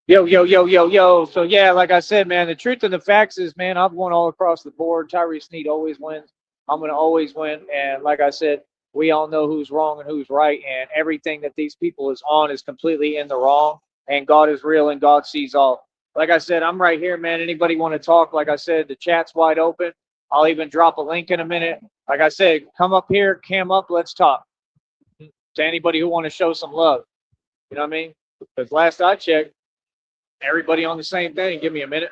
Yo, yo, yo, yo, yo. So yeah, like I said, man, the truth and the facts is, man, I've won all across the board. Tyree Sneed always wins. I'm gonna always win. And like I said, we all know who's wrong and who's right, and everything that these people is on is completely in the wrong. And God is real, and God sees all. Like I said, I'm right here, man. Anybody want to talk? Like I said, the chat's wide open. I'll even drop a link in a minute. Like I said, come up here, cam up, let's talk. To anybody who want to show some love, you know what I mean? Because last I checked, everybody on the same thing. Give me a minute.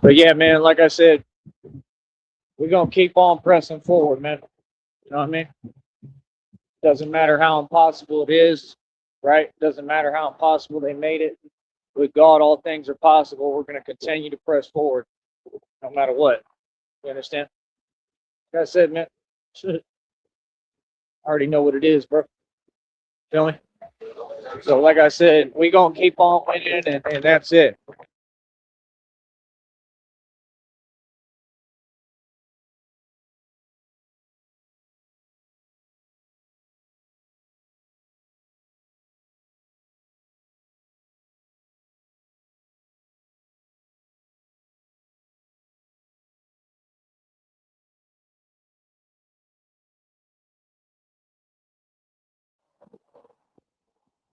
But yeah, man, like I said, we're gonna keep on pressing forward, man. You know what I mean? Doesn't matter how impossible it is, right? Doesn't matter how impossible they made it. With God, all things are possible. We're gonna continue to press forward, no matter what. You understand? Like I said, man, I already know what it is, bro. Feel me? So, like I said, we gonna keep on winning, and that's it.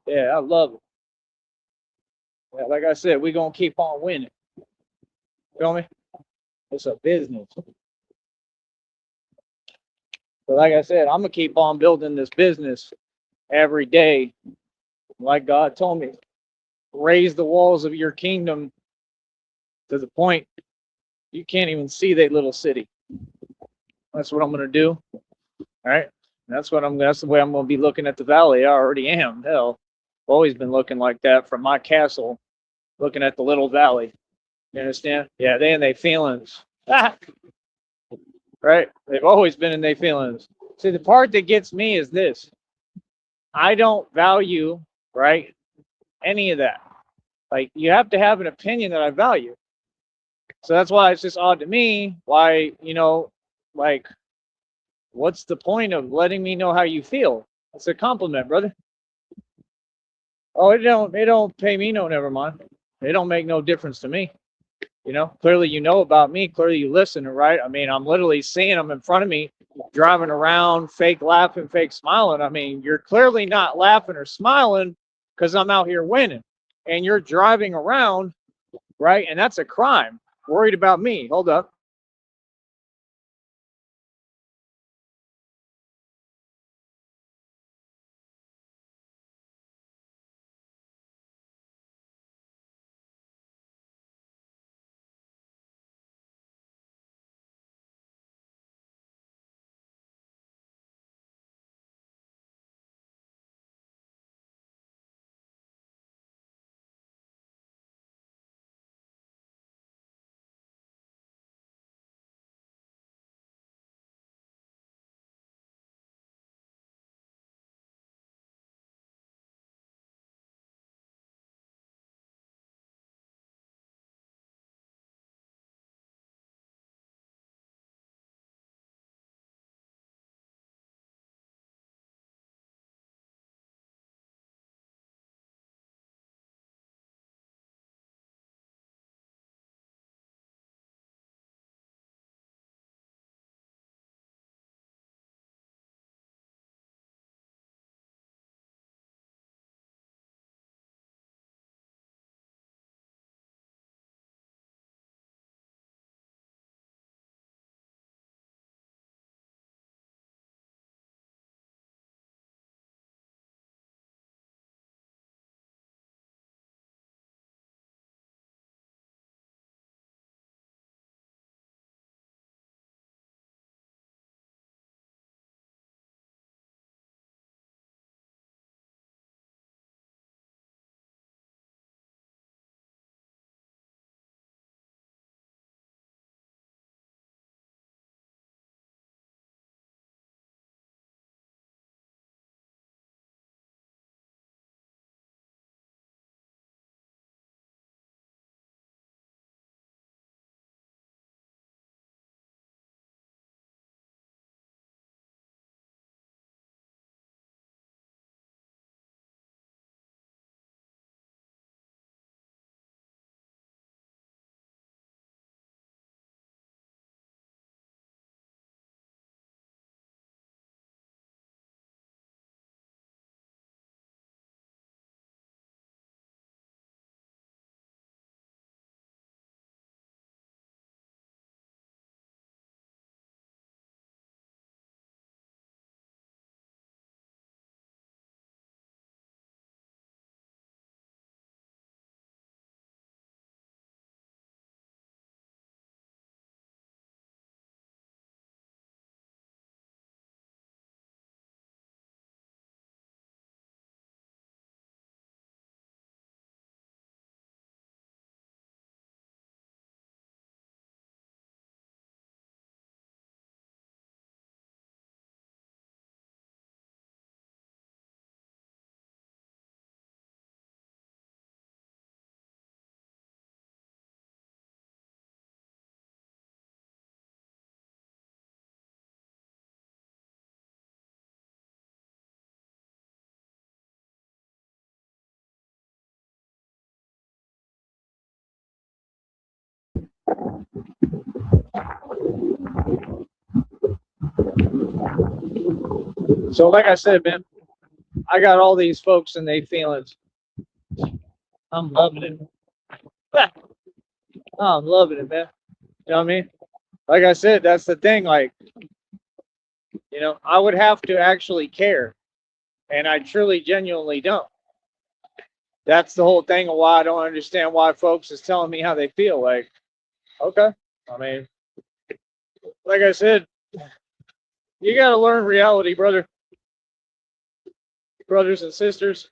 Yeah, I love it. Yeah, like I said, we gonna keep on winning. Feel me? It's a business. But like I said, I'm gonna keep on building this business every day. Like God told me, raise the walls of your kingdom to the point you can't even see that little city. That's what I'm gonna do. All right. That's the way I'm gonna be looking at the valley. I already am. Hell, I've always been looking like that from my castle, looking at the little valley. You understand? Yeah, they in their feelings. Right? They've always been in their feelings. See, the part that gets me is this. I don't value, right, any of that. Like, you have to have an opinion that I value. So that's why it's just odd to me why, like, what's the point of letting me know how you feel? It's a compliment, brother. Oh, it don't pay me no, never mind. It don't make no difference to me. Clearly you know about me. Clearly you listen, right? I mean, I'm literally seeing them in front of me, driving around, fake laughing, fake smiling. I mean, you're clearly not laughing or smiling because I'm out here winning, and you're driving around, right? And that's a crime. Worried about me. Hold up. So like I said, man, I got all these folks and they feelings. I'm loving it. I'm loving it, man. You know what I mean? Like I said, that's the thing. Like, I would have to actually care, and I truly, genuinely don't. That's the whole thing of why I don't understand why folks is telling me how they feel. Like, okay, I mean, like I said, you got to learn reality, brothers and sisters.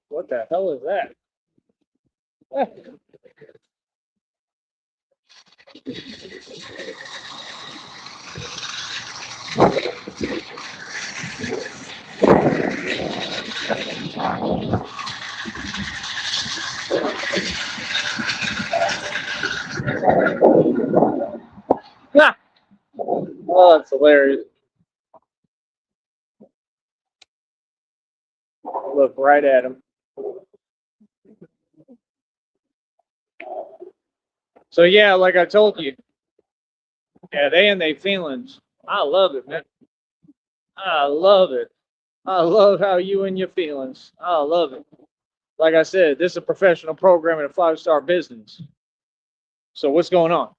What the hell is that? Oh, that's hilarious. Look right at him. So yeah, like I told you, yeah, they and they feelings. I love it, man. I love it. I love how you and your feelings. I love it. Like I said, this is a professional program in a 5-star business. So what's going on?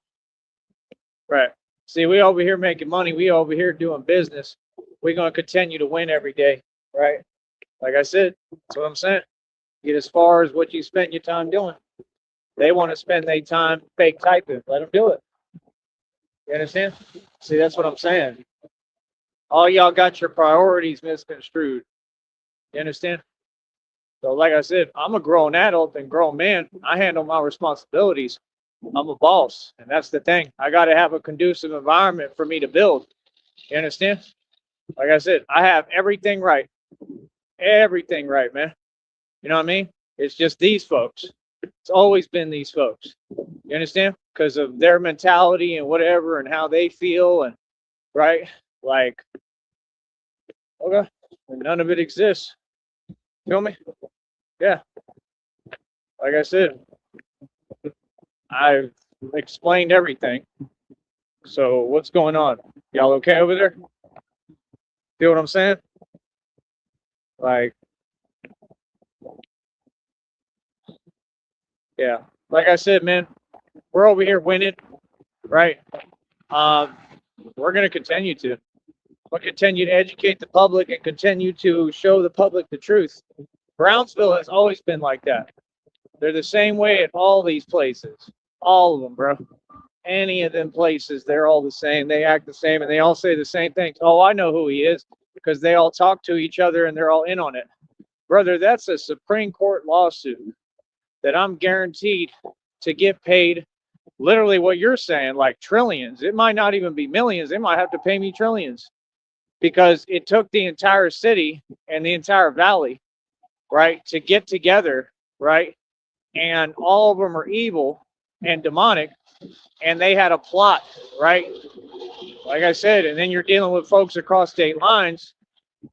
Right. See, we over here making money. We over here doing business. We're gonna continue to win every day, right? Like I said, that's what I'm saying. Get as far as what you spent your time doing. They want to spend their time fake typing. Let them do it. You understand? See, that's what I'm saying. All y'all got your priorities misconstrued. You understand? So, like I said, I'm a grown adult and grown man. I handle my responsibilities. I'm a boss, and that's the thing. I got to have a conducive environment for me to build. You understand? Like I said, I have everything right. Everything right, man. You know what I mean? It's just these folks. It's always been these folks. You understand? Because of their mentality and whatever and how they feel and right? Like, okay, none of it exists. Feel me? Yeah. Like I said, I've explained everything. So what's going on? Y'all okay over there? Feel what I'm saying? Like, yeah. Like I said, man, we're over here winning, right? We're gonna continue to. We'll continue to educate the public and continue to show the public the truth. Brownsville has always been like that. They're the same way at all these places. All of them, bro. Any of them places, they're all the same. They act the same and they all say the same things. Oh, I know who he is because they all talk to each other and they're all in on it. Brother, that's a Supreme Court lawsuit that I'm guaranteed to get paid literally what you're saying, like trillions. It might not even be millions. They might have to pay me trillions because it took the entire city and the entire valley, right, to get together, right? And all of them are evil and demonic, and they had a plot, right? Like I said, and then you're dealing with folks across state lines.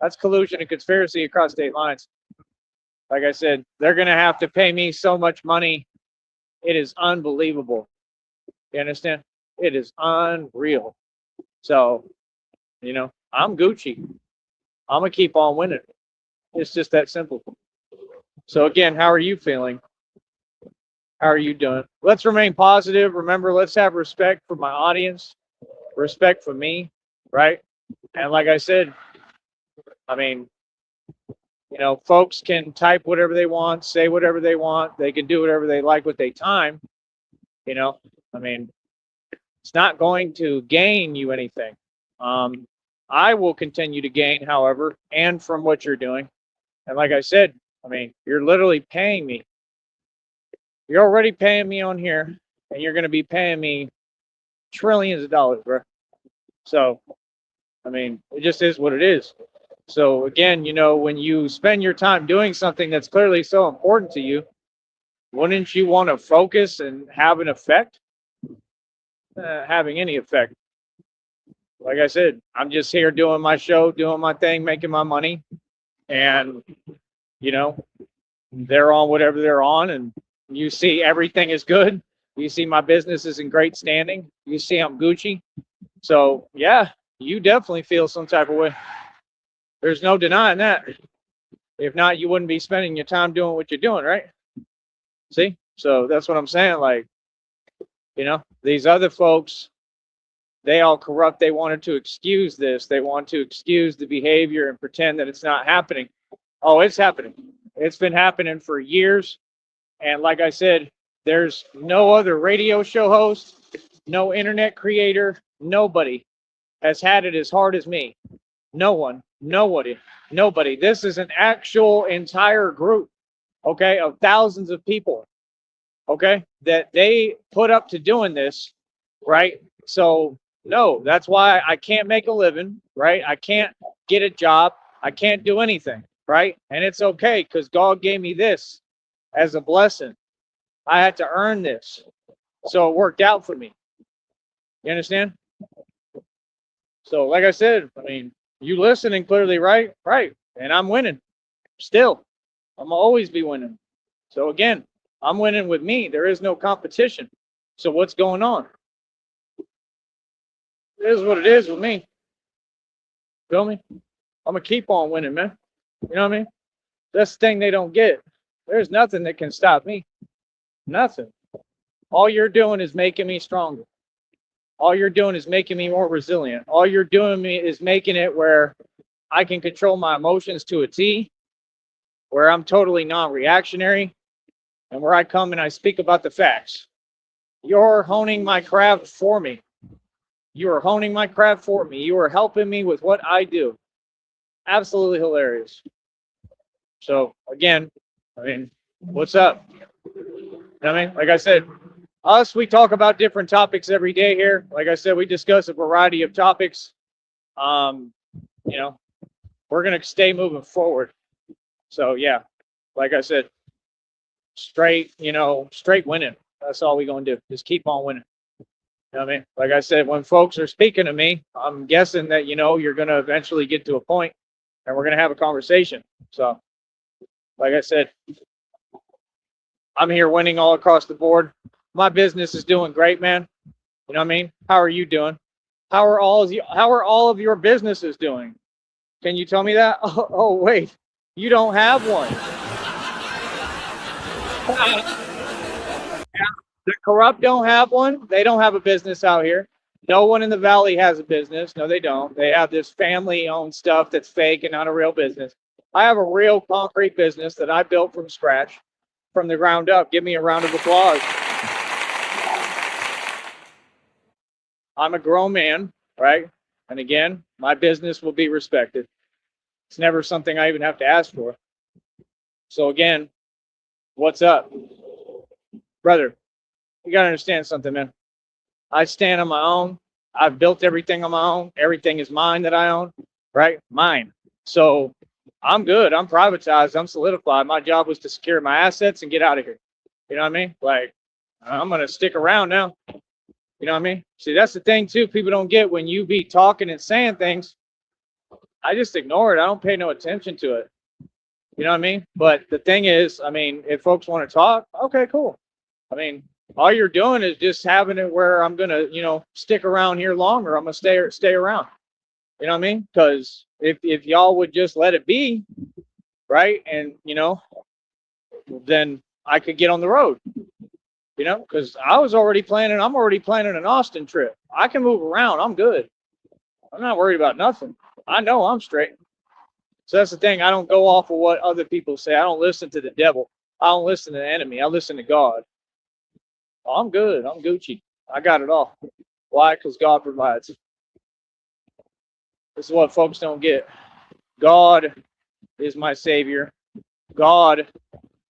That's collusion and conspiracy across state lines. Like I said, they're going to have to pay me so much money. It is unbelievable. You understand? It is unreal. So, I'm Gucci. I'm going to keep on winning. It's just that simple. So, again, how are you feeling? How are you doing? Let's remain positive. Remember, let's have respect for my audience, respect for me, right? And like I said, I mean, folks can type whatever they want, say whatever they want. They can do whatever they like with their time. I mean, it's not going to gain you anything. I will continue to gain, however, and from what you're doing. And like I said, I mean, you're literally paying me. You're already paying me on here, and you're going to be paying me trillions of dollars, bro. So, I mean, it just is what it is. So again, when you spend your time doing something that's clearly so important to you, wouldn't you want to focus and have an effect? Having any effect. Like I said, I'm just here doing my show, doing my thing, making my money. And, they're on whatever they're on, and you see everything is good. You see my business is in great standing. You see I'm Gucci. So yeah, you definitely feel some type of way. There's no denying that. If not, you wouldn't be spending your time doing what you're doing, right? See? So that's what I'm saying. Like, these other folks, they all corrupt. They wanted to excuse this. They want to excuse the behavior and pretend that it's not happening. Oh, it's happening. It's been happening for years. And like I said, there's no other radio show host, no internet creator, nobody has had it as hard as me. No one, nobody. This is an actual entire group, okay, of thousands of people, okay, that they put up to doing this, right? So, no, that's why I can't make a living, right? I can't get a job. I can't do anything, right? And it's okay because God gave me this as a blessing. I had to earn this. So it worked out for me. You understand? So, like I said, I mean, you listening clearly, right? Right. And I'm winning. Still. I'm always be winning. So again, I'm winning with me. There is no competition. So what's going on? It is what it is with me. Feel me? I'm going to keep on winning, man. You know what I mean? That's the thing they don't get. There's nothing that can stop me. Nothing. All you're doing is making me stronger. All you're doing is making me more resilient. All you're doing is making it where I can control my emotions to a T, where I'm totally non-reactionary, and where I come and I speak about the facts. You're honing my craft for me. You are honing my craft for me. You are helping me with what I do. Absolutely hilarious. So again, I mean, what's up? You know what I mean? Like I said, we talk about different topics every day here. Like I said, we discuss a variety of topics. We're going to stay moving forward. So yeah, like I said, straight winning. That's all we're going to do. Just keep on winning. You know what I mean? Like I said, when folks are speaking to me, I'm guessing that, you're going to eventually get to a point and we're going to have a conversation. So like I said, I'm here winning all across the board. My business is doing great, man. You know what I mean? How are you doing? How are all of your businesses doing? Can you tell me that? Oh wait, you don't have one. The corrupt don't have one. They don't have a business out here. No one in the valley has a business. No, they don't. They have this family-owned stuff that's fake and not a real business. I have a real concrete business that I built from scratch, from the ground up. Give me a round of applause. I'm a grown man, right? And again, my business will be respected. It's never something I even have to ask for. So again, what's up? Brother, you got to understand something, man. I stand on my own. I've built everything on my own. Everything is mine that I own, right? Mine. So I'm good. I'm privatized. I'm solidified. My job was to secure my assets and get out of here. You know what I mean? Like, I'm going to stick around now. You know what I mean? See, that's the thing, too. People don't get when you be talking and saying things. I just ignore it. I don't pay no attention to it. You know what I mean? But the thing is, I mean, if folks want to talk, okay, cool. I mean, all you're doing is just having it where I'm going to, stick around here longer. I'm going to stay around. You know what I mean? Because if y'all would just let it be, right? And, then I could get on the road. Because I'm already planning an Austin trip. I can move around. I'm good. I'm not worried about nothing. I know I'm straight. So that's the thing. I don't go off of what other people say. I don't listen to the devil. I don't listen to the enemy. I listen to God. I'm good. I'm Gucci. I got it all. Why? Because God provides. This is what folks don't get. God is my savior. God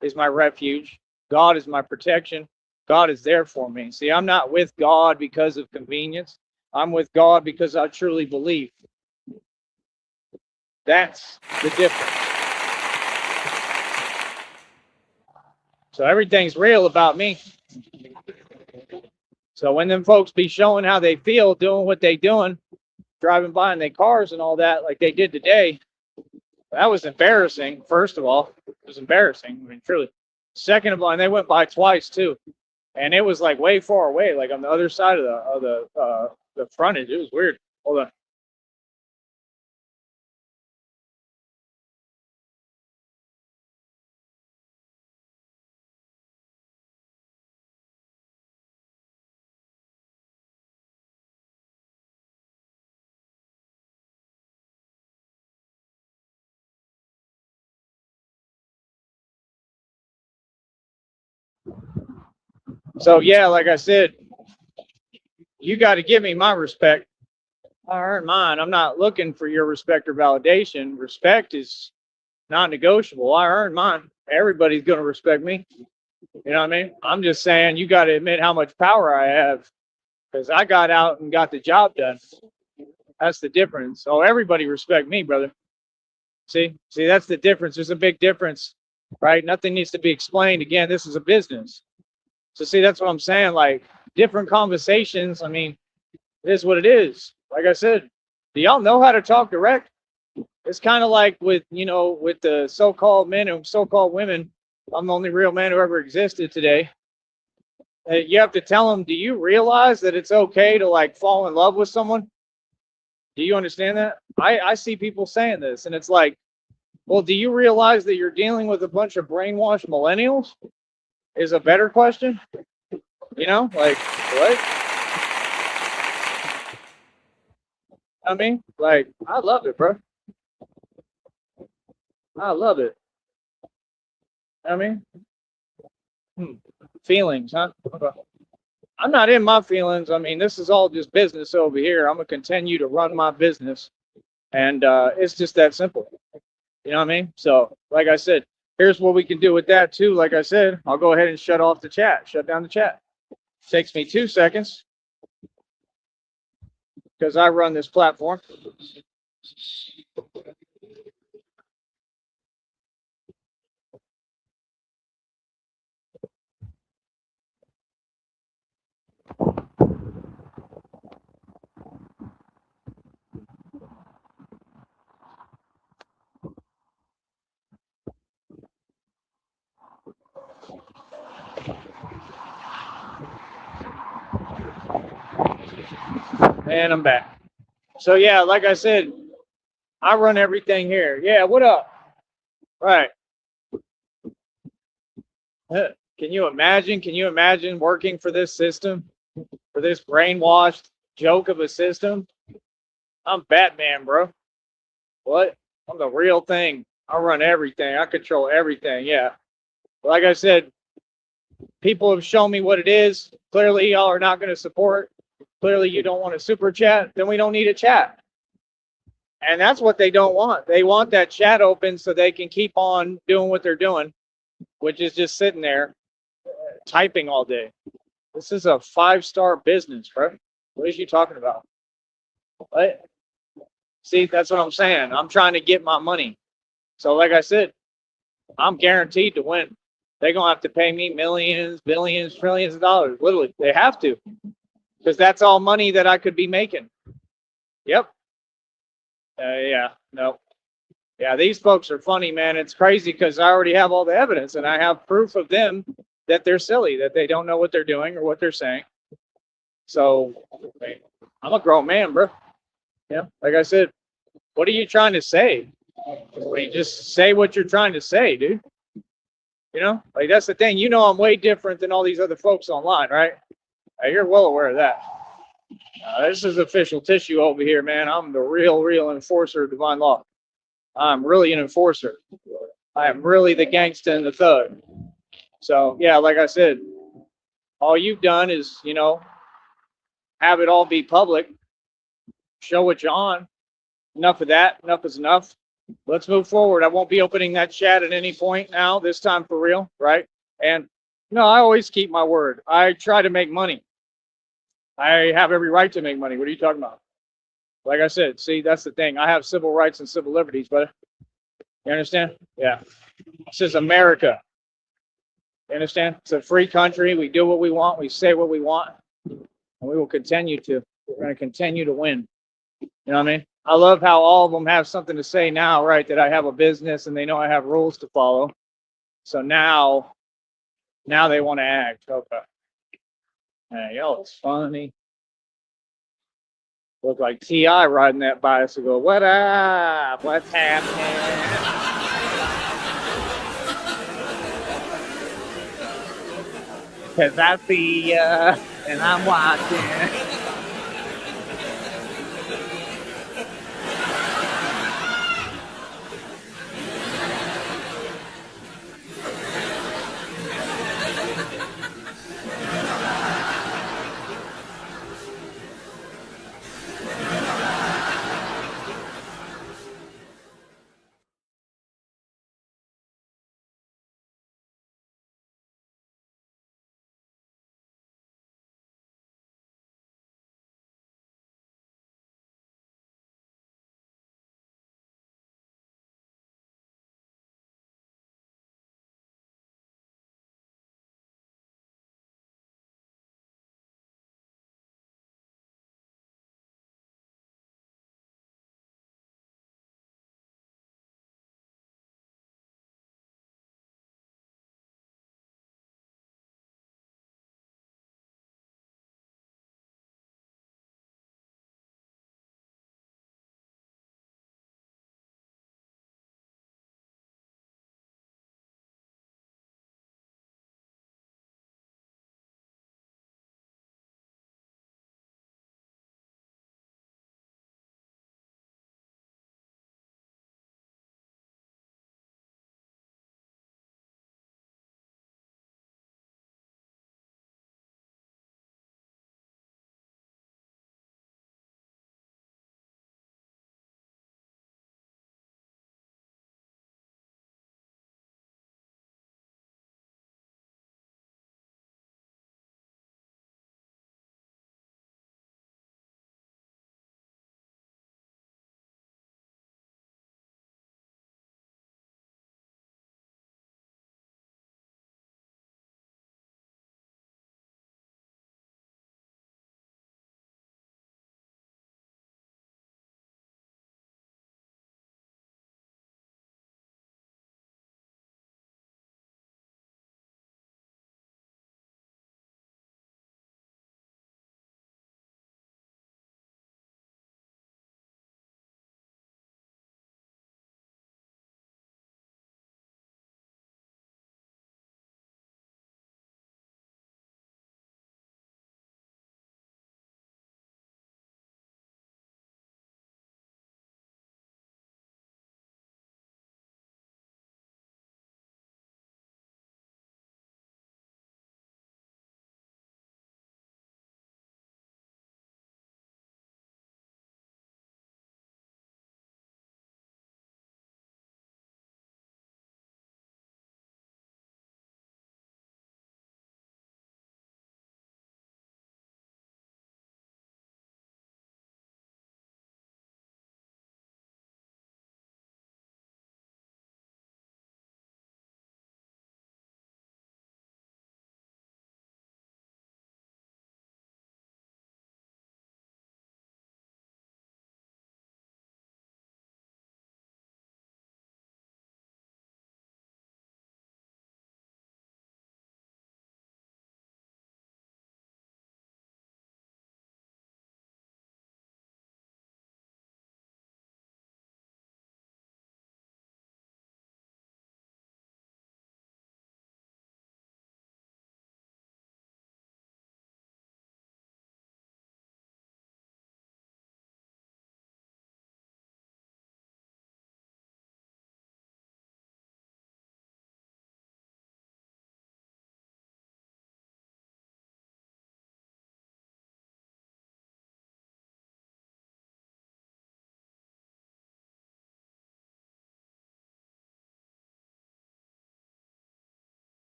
is my refuge. God is my protection. God is there for me. See, I'm not with God because of convenience. I'm with God because I truly believe. That's the difference. So everything's real about me. So when them folks be showing how they feel, doing what they doing, driving by in their cars and all that, like they did today, that was embarrassing. First of all, it was embarrassing. I mean, truly. Second of all, and they went by twice too. and it was like way far away, like on the other side of the frontage. It was weird. Hold on. So yeah, like I said, you got to give me my respect. I earn mine. I'm not looking for your respect or validation. Respect is non-negotiable. I earn mine. Everybody's going to respect me. You know what I mean? I'm just saying you got to admit how much power I have because I got out and got the job done. That's the difference. So everybody respect me, brother. See, that's the difference. There's a big difference, right? Nothing needs to be explained. Again, this is a business. So see, that's what I'm saying. Like different conversations. I mean, it is what it is. Like I said, do y'all know how to talk direct? It's kind of like with, with the so-called men and so-called women. I'm the only real man who ever existed today. You have to tell them, do you realize that it's okay to like fall in love with someone? Do you understand that? I see people saying this, and it's like, well, do you realize that you're dealing with a bunch of brainwashed millennials? Is a better question. Like what? I mean, like, I love it, bro. I love it. I mean, feelings, huh? I'm not in my feelings. I mean, this is all just business over here. I'm gonna continue to run my business, and it's just that simple. You know what I mean? So, like I said, here's what we can do with that too. Like I said, I'll go ahead and shut down the chat. Takes me 2 seconds because I run this platform. And I'm back. So yeah, like I said, I run everything here. Yeah, what up? Right. Can you imagine? Can you imagine working for this system? For this brainwashed joke of a system? I'm Batman, bro. What? I'm the real thing. I run everything. I control everything. Yeah. Like I said, people have shown me what it is. Clearly, y'all are not going to support. Clearly, you don't want a super chat. Then we don't need a chat. And that's what they don't want. They want that chat open so they can keep on doing what they're doing, which is just sitting there typing all day. This is a 5-star business, bro. What is you talking about? What? See, that's what I'm saying. I'm trying to get my money. So like I said, I'm guaranteed to win. They're going to have to pay me millions, billions, trillions of dollars. Literally, they have to. Because that's all money that I could be making. Yep. Yeah, no. Yeah, these folks are funny, man. It's crazy because I already have all the evidence and I have proof of them that they're silly, that they don't know what they're doing or what they're saying. So, I'm a grown man, bro. Yeah, like I said, what are you trying to say? You just say what you're trying to say, dude. Like that's the thing. I'm way different than all these other folks online, right? You're well aware of that. This is official tissue over here, man. I'm the real enforcer of divine law. I'm really an enforcer. I am really the gangsta and the thug. So yeah, like I said, all you've done is, have it all be public. Show what you're on. Enough of that. Enough is enough. Let's move forward. I won't be opening that chat at any point now, this time for real, right? And no, I always keep my word. I try to make money. I have every right to make money. What are you talking about? Like I said, see, that's the thing. I have civil rights and civil liberties, brother. You understand? Yeah. This is America. You understand? It's a free country. We do what we want. We say what we want. And we will continue to. We're going to continue to win. You know what I mean? I love how all of them have something to say now, right? That I have a business and they know I have rules to follow. So now they want to act. Okay. Man, y'all is funny. Look like T.I. riding that bicycle. What up? What's happening? Cause I see ya and I'm watching.